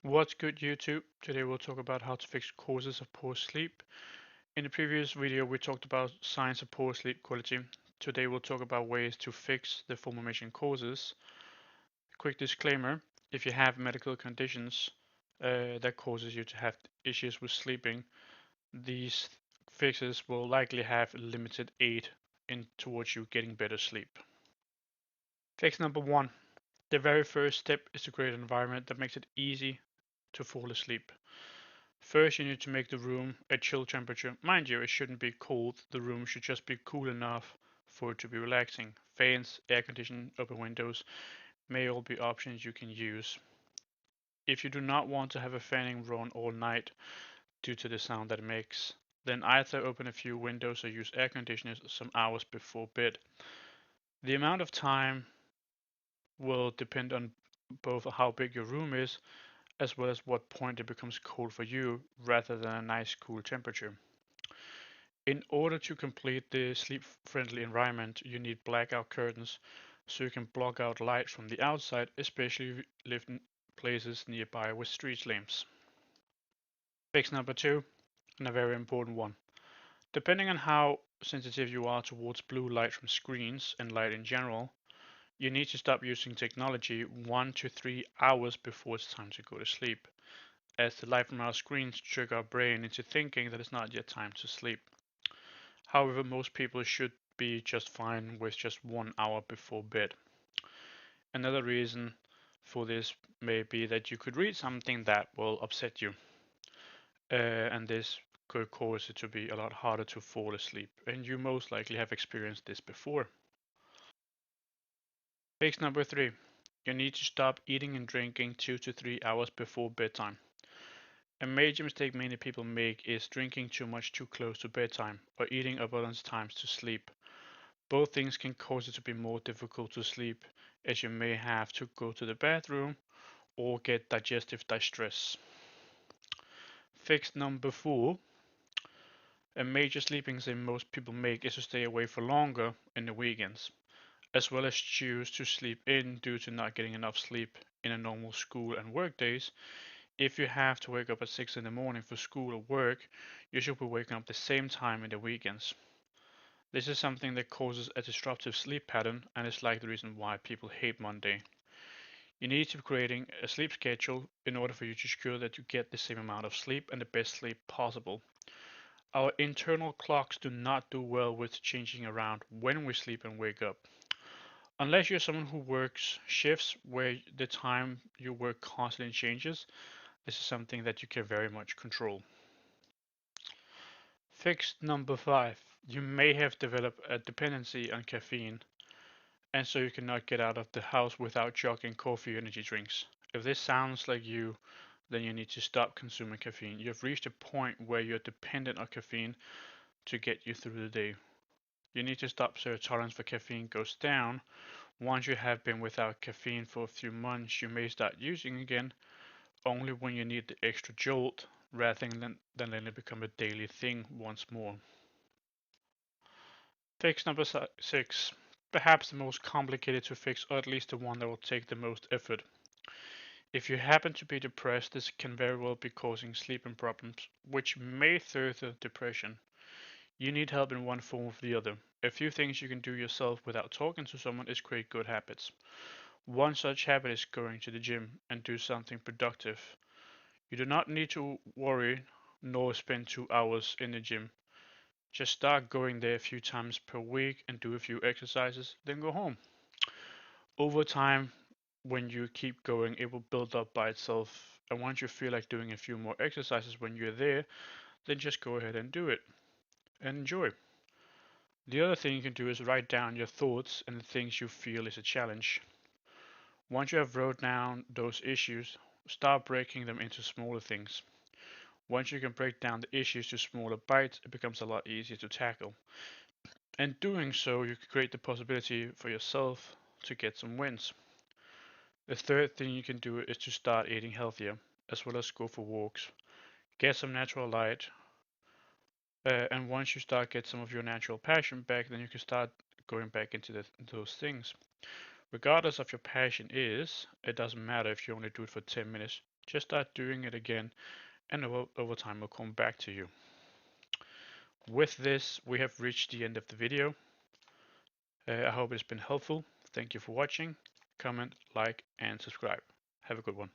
What's good, YouTube? Today we'll talk about how to fix causes of poor sleep. In the previous video we talked about signs of poor sleep quality. Today we'll talk about ways to fix the aforementioned causes. Quick disclaimer, if you have medical conditions that causes you to have issues with sleeping, these fixes will likely have limited aid in towards you getting better sleep. Fix number one. The very first step is to create an environment that makes it easy to fall asleep. First, you need to make the room a chill temperature. Mind you, it shouldn't be cold. The room should just be cool enough for it to be relaxing. Fans, air conditioning, open windows may all be options you can use. If you do not want to have a fanning run all night due to the sound that it makes, then either open a few windows or use air conditioners some hours before bed. The amount of time will depend on both how big your room is as well as what point it becomes cold for you rather than a nice cool temperature. In order to complete the sleep-friendly environment, you need blackout curtains so you can block out light from the outside, especially if you live in places nearby with street lamps. Fix number two, and a very important one. Depending on how sensitive you are towards blue light from screens and light in general, you need to stop using technology 1 to 3 hours before it's time to go to sleep, as the light from our screens trick our brain into thinking that it's not yet time to sleep. However, most people should be just fine with just 1 hour before bed. Another reason for this may be that you could read something that will upset you, and this could cause it to be a lot harder to fall asleep, and you most likely have experienced this before. Fix number three. You need to stop eating and drinking 2 to 3 hours before bedtime. A major mistake many people make is drinking too much too close to bedtime or eating abundant times to sleep. Both things can cause it to be more difficult to sleep, as you may have to go to the bathroom or get digestive distress. Fix number four. A major sleeping mistake most people make is to stay away for longer in the weekends, as well as choose to sleep in due to not getting enough sleep in a normal school and work days. If you have to wake up at 6 in the morning for school or work, you should be waking up the same time in the weekends. This is something that causes a disruptive sleep pattern and is like the reason why people hate Monday. You need to be creating a sleep schedule in order for you to ensure that you get the same amount of sleep and the best sleep possible. Our internal clocks do not do well with changing around when we sleep and wake up. Unless you're someone who works shifts where the time you work constantly changes, this is something that you can very much control. Fix number five. You may have developed a dependency on caffeine, and so you cannot get out of the house without chugging coffee or energy drinks. If this sounds like you, then you need to stop consuming caffeine. You have reached a point where you're dependent on caffeine to get you through the day. You need to stop so your tolerance for caffeine goes down. Once you have been without caffeine for a few months, you may start using again only when you need the extra jolt rather than letting it become a daily thing once more. Fix number six. Perhaps the most complicated to fix, or at least the one that will take the most effort. If you happen to be depressed, this can very well be causing sleeping problems, which may further depression. You need help in one form or the other. A few things you can do yourself without talking to someone is create good habits. One such habit is going to the gym and do something productive. You do not need to worry nor spend 2 hours in the gym. Just start going there a few times per week and do a few exercises, then go home. Over time, when you keep going, it will build up by itself. And once you feel like doing a few more exercises when you're there, then just go ahead and do it and enjoy. The other thing you can do is write down your thoughts and the things you feel is a challenge. Once you have wrote down those issues, start breaking them into smaller things. Once you can break down the issues to smaller bites, it becomes a lot easier to tackle. And doing so, you can create the possibility for yourself to get some wins. The third thing you can do is to start eating healthier, as well as go for walks. Get some natural light, and once you start get some of your natural passion back, then you can start going back into those things. Regardless of your passion is, it doesn't matter if you only do it for 10 minutes. Just start doing it again, and over time will come back to you. With this, we have reached the end of the video. I hope it's been helpful. Thank you for watching. Comment, like, and subscribe. Have a good one.